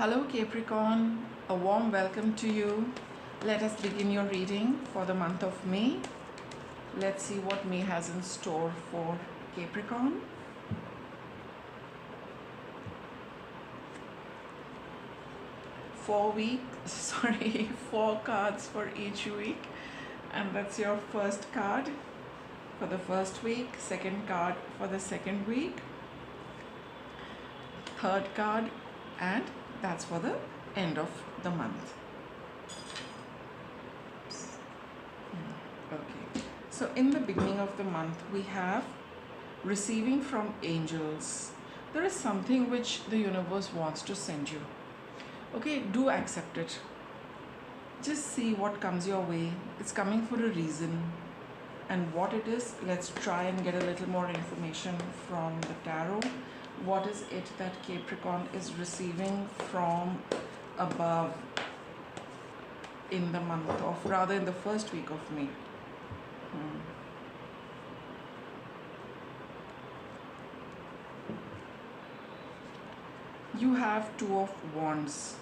Hello Capricorn, a warm welcome to you. Let us begin your reading for the month of May. Let's see what May has in store for Capricorn. Four cards for each week, and that's your first card for the first week, second card for the second week, third card, and that's for the end of the month. Okay, so in the beginning of the month we have receiving from angels. There is something which the universe wants to send you. Okay, do accept it. Just see what comes your way. It's coming for a reason. And what it is, let's try and get a little more information from the tarot. What is it that Capricorn is receiving from above in the month of, rather in the first week of May? You have Two of Wands.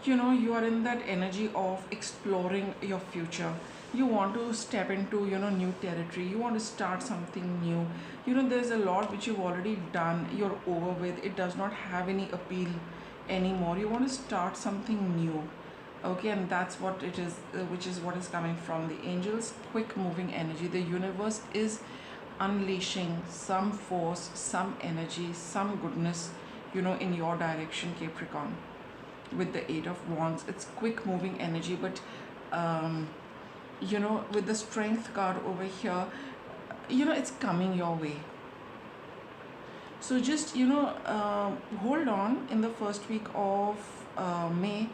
You know, you are in that energy of exploring your future. You want to step into, new territory. You want to start something new. There's a lot which you've already done. You're over with. It does not have any appeal anymore. You want to start something new. Okay, and that's what it is, which is what is coming from the angels. Quick moving energy. The universe is unleashing some force, some energy, some goodness, in your direction, Capricorn. With the Eight of Wands, it's quick moving energy, but with the Strength card over here, it's coming your way. So just hold on in the first week of May.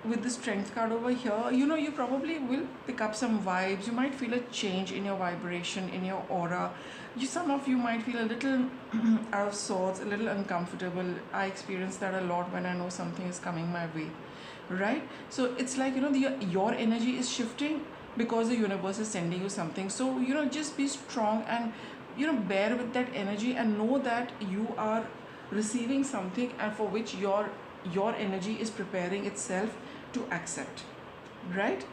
With the Strength card over here, you probably will pick up some vibes. You might feel a change in your vibration, in your aura. Some of you might feel a little out of sorts, a little uncomfortable. I experience that a lot when I know something is coming my way, right? So it's like, your energy is shifting because the universe is sending you something. So, just be strong and, bear with that energy and know that you are receiving something and for which your energy is preparing itself to accept, right?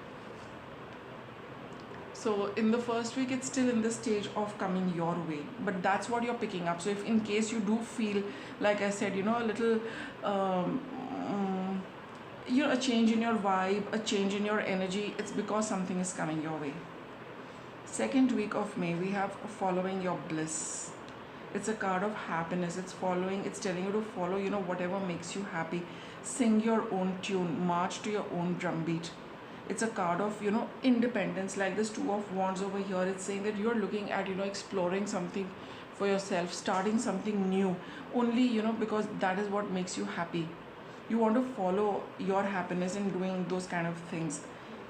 So in the first week, it's still in the stage of coming your way, but that's what you're picking up. So if in case you do feel, like I said, a little a change in your vibe, a change in your energy, it's because something is coming your way. Second week of May, we have following your bliss. It's a card of happiness. It's telling you to follow, whatever makes you happy. Sing your own tune, march to your own drumbeat. It's a card of, independence. Like this Two of Wands over here, it's saying that you're looking at, exploring something for yourself, starting something new, only, because that is what makes you happy. You want to follow your happiness in doing those kind of things.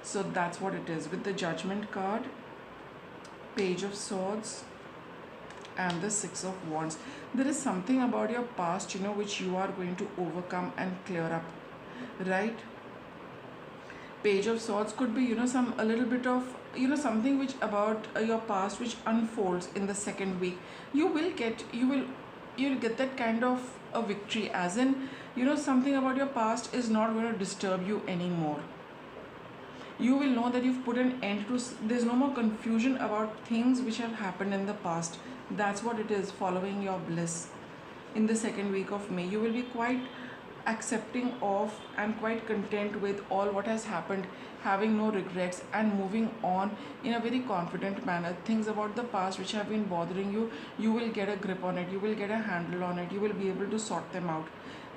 So that's what it is. With the Judgment card, Page of Swords, and the Six of Wands, there is something about your past, which you are going to overcome and clear up, right? Page of Swords could be, a little bit of, something which about your past which unfolds in the second week. You'll get that kind of a victory, as in, something about your past is not going to disturb you anymore. You will know that you've put an end to, there's no more confusion about things which have happened in the past. That's what it is, following your bliss. In the second week of May, you will be quite accepting of and quite content with all what has happened, having no regrets and moving on in a very confident manner. Things about the past which have been bothering you, you will get a grip on it, you will get a handle on it, you will be able to sort them out.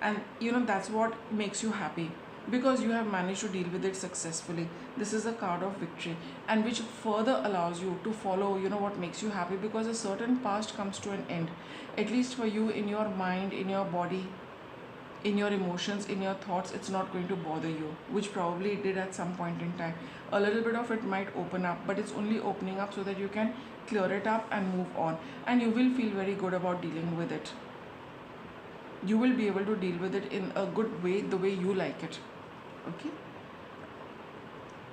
And that's what makes you happy, because you have managed to deal with it successfully. This is a card of victory, and which further allows you to follow what makes you happy, because a certain past comes to an end, at least for you, in your mind, in your body, in your emotions, in your thoughts. It's not going to bother you, which probably it did at some point in time. A little bit of it might open up, but it's only opening up so that you can clear it up and move on, and you will feel very good about dealing with it. You will be able to deal with it in a good way, the way you like it. Okay.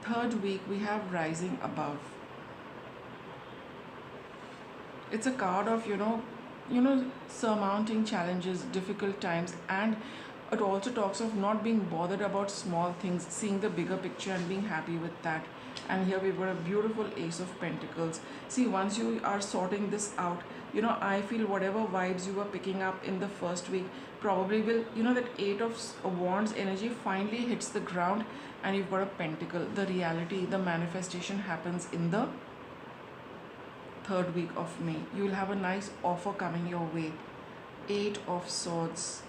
Third week, we have Rising Above. It's a card of, surmounting challenges, difficult times. And it also talks of not being bothered about small things, seeing the bigger picture and being happy with that. And here we've got a beautiful Ace of Pentacles. See, once you are sorting this out, I feel whatever vibes you were picking up in the first week probably will, that Eight of Wands energy finally hits the ground, and you've got a Pentacle. The reality, the manifestation happens in the third week of May. You will have a nice offer coming your way. Eight of Swords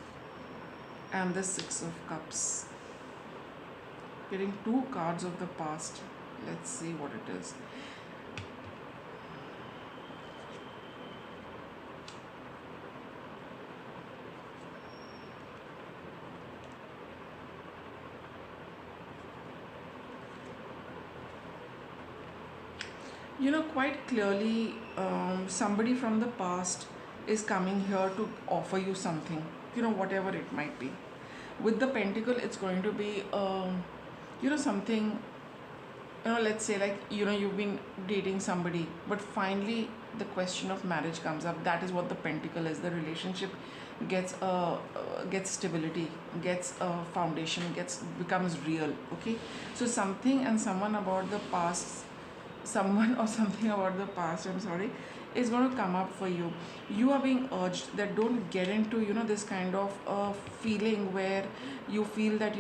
and the Six of Cups. Getting two cards of the past. Let's see what it is. Quite clearly, somebody from the past is coming here to offer you something, whatever it might be. With the Pentacle, it's going to be, something, let's say, like, you've been dating somebody, but finally the question of marriage comes up. That is what the Pentacle is. The relationship gets stability, gets a foundation, becomes real. Okay, so something and someone about the past, someone or something about the past, I'm sorry, is going to come up for you. You are being urged that don't get into this kind of feeling where you feel that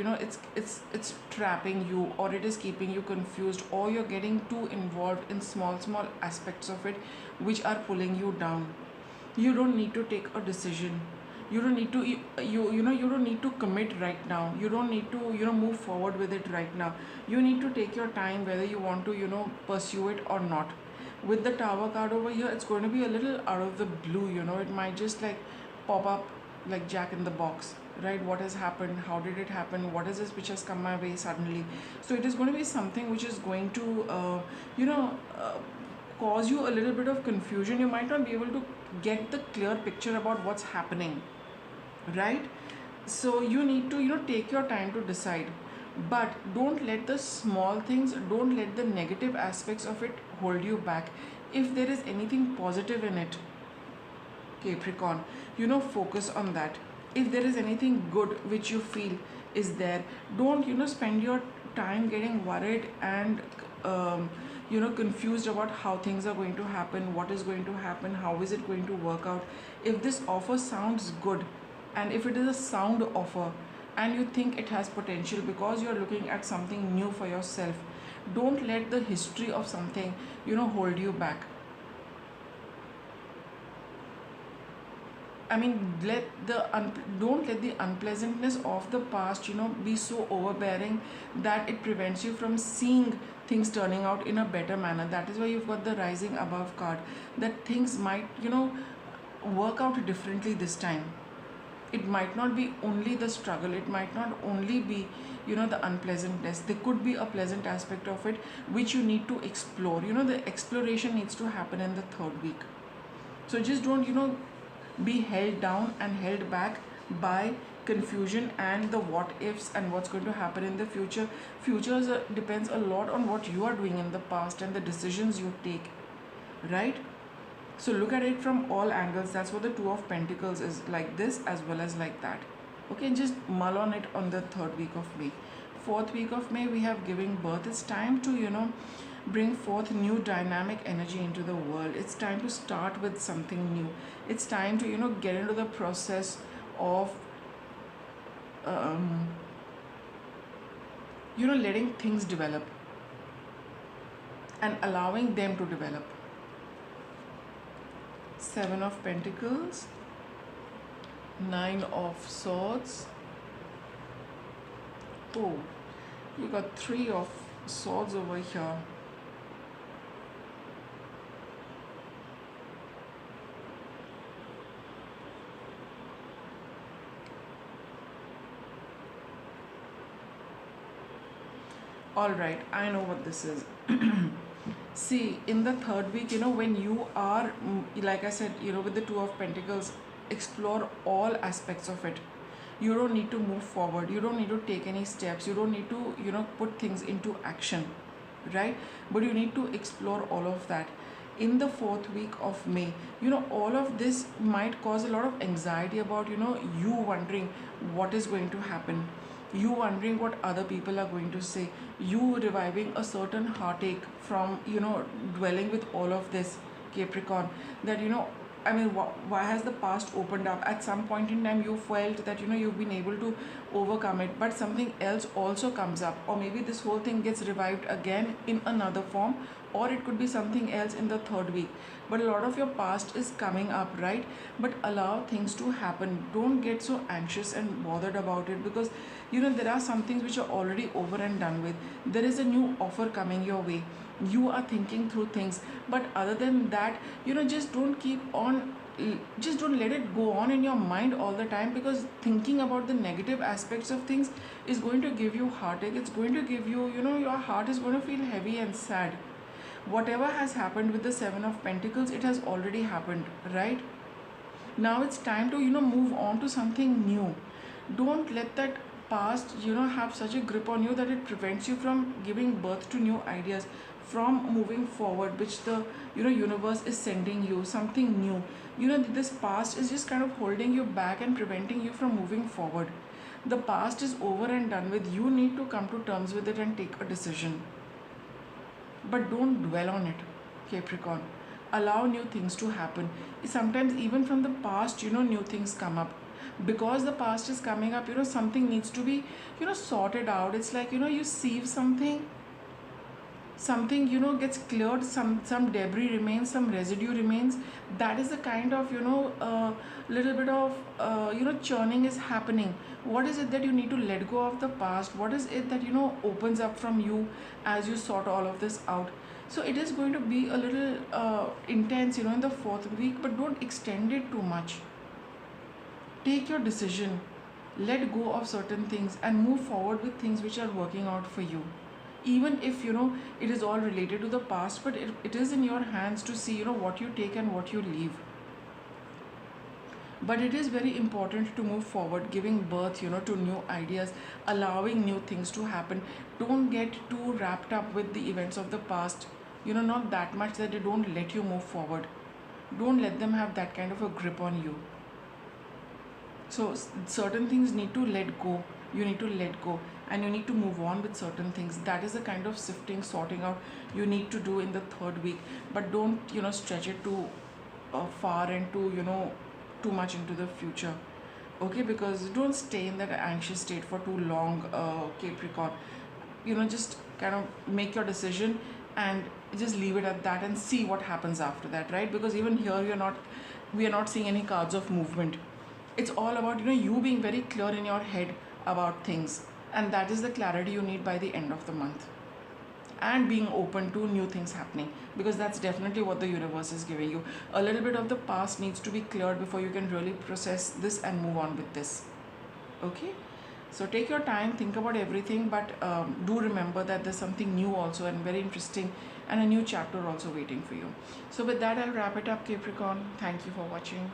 it's trapping you, or it is keeping you confused, or you're getting too involved in small aspects of it which are pulling you down. You don't need to take a decision. You don't need to you don't need to commit right now. You don't need to move forward with it right now. You need to take your time whether you want to pursue it or not. With the Tower card over here, it's going to be a little out of the blue. It might just like pop up like Jack in the Box, right? What has happened? How did it happen? What is this which has come my way suddenly? So it is going to be something which is going to cause you a little bit of confusion. You might not be able to get the clear picture about what's happening, right? So you need to take your time to decide, but don't let the small things, don't let the negative aspects of it hold you back. If there is anything positive in it, Capricorn, focus on that. If there is anything good which you feel is there, don't spend your time getting worried and confused about how things are going to happen, what is going to happen, how is it going to work out. If this offer sounds good, and if it is a sound offer, and you think it has potential because you're looking at something new for yourself, don't let the history of something hold you back. I mean, don't let the unpleasantness of the past be so overbearing that it prevents you from seeing things turning out in a better manner. That is why you've got the Rising Above card, that things might work out differently this time. It might not be only the struggle, it might not only be the unpleasantness. There could be a pleasant aspect of it which you need to explore. The exploration needs to happen in the third week. So just don't be held down and held back by confusion and the what ifs and what's going to happen in the future. Future depends a lot on what you are doing in the past and the decisions you take, right? So look at it from all angles. That's what the Two of Pentacles is, like this as well as like that. Okay, just mull on it on the third week of May. Fourth week of May, we have giving birth. It's time to bring forth new dynamic energy into the world. It's time to start with something new. It's time to get into the process of letting things develop and allowing them to develop. Seven of Pentacles, Nine of Swords. Oh, you got Three of Swords over here. All right, I know what this is. See, in the third week, when you are, like I said, with the Two of Pentacles, explore all aspects of it. You don't need to move forward. You don't need to take any steps. You don't need to, put things into action, right? But you need to explore all of that. in the 4th week of May. All of this might cause a lot of anxiety about, you wondering what is going to happen, you wondering what other people are going to say, you reviving a certain heartache from, dwelling with all of this, Capricorn. That, I mean, why has the past opened up? At some point in time, you felt that, you've been able to overcome it, but something else also comes up, or maybe this whole thing gets revived again in another form, or it could be something else in the 3rd week. But a lot of your past is coming up, right? But allow things to happen. Don't get so anxious and bothered about it, because, there are some things which are already over and done with. There is a new offer coming your way. You are thinking through things, but other than that, just don't keep on, just don't let it go on in your mind all the time, because thinking about the negative aspects of things is going to give you heartache. It's going to give you, your heart is going to feel heavy and sad. Whatever has happened with the 7 of Pentacles, it has already happened, right? Now it's time to, move on to something new. Don't let that past, have such a grip on you that it prevents you from giving birth to new ideas, from moving forward, which the, universe is sending you something new. This past is just kind of holding you back and preventing you from moving forward. The past is over and done with. You need to come to terms with it and take a decision. But don't dwell on it, Capricorn. Allow new things to happen. Sometimes even from the past, new things come up. Because the past is coming up, something needs to be, sorted out. It's like, you sieve something, gets cleared, some debris remains, some residue remains. That is the kind of, little bit of, churning is happening. What is it that you need to let go of the past? What is it that, opens up from you as you sort all of this out? So it is going to be a little intense, in the 4th week, but don't extend it too much. Take your decision, let go of certain things, and move forward with things which are working out for you. Even if, it is all related to the past, but it is in your hands to see, what you take and what you leave. But it is very important to move forward, giving birth, to new ideas, allowing new things to happen. Don't get too wrapped up with the events of the past, not that much that they don't let you move forward. Don't let them have that kind of a grip on you. So certain things need to let go. You need to let go, and you need to move on with certain things. That is the kind of sifting, sorting out you need to do in the 3rd week. But don't, stretch it too far and too much into the future. Okay, because don't stay in that anxious state for too long, Capricorn. Just kind of make your decision and just leave it at that and see what happens after that, right? Because even here we are not seeing any cards of movement. It's all about, you being very clear in your head about things, and that is the clarity you need by the end of the month, and being open to new things happening, because that's definitely what the universe is giving you. A little bit of the past needs to be cleared before you can really process this and move on with this. Okay, so take your time, think about everything, but do remember that there's something new also, and very interesting, and a new chapter also waiting for you. So with that, I'll wrap it up, Capricorn. Thank you for watching.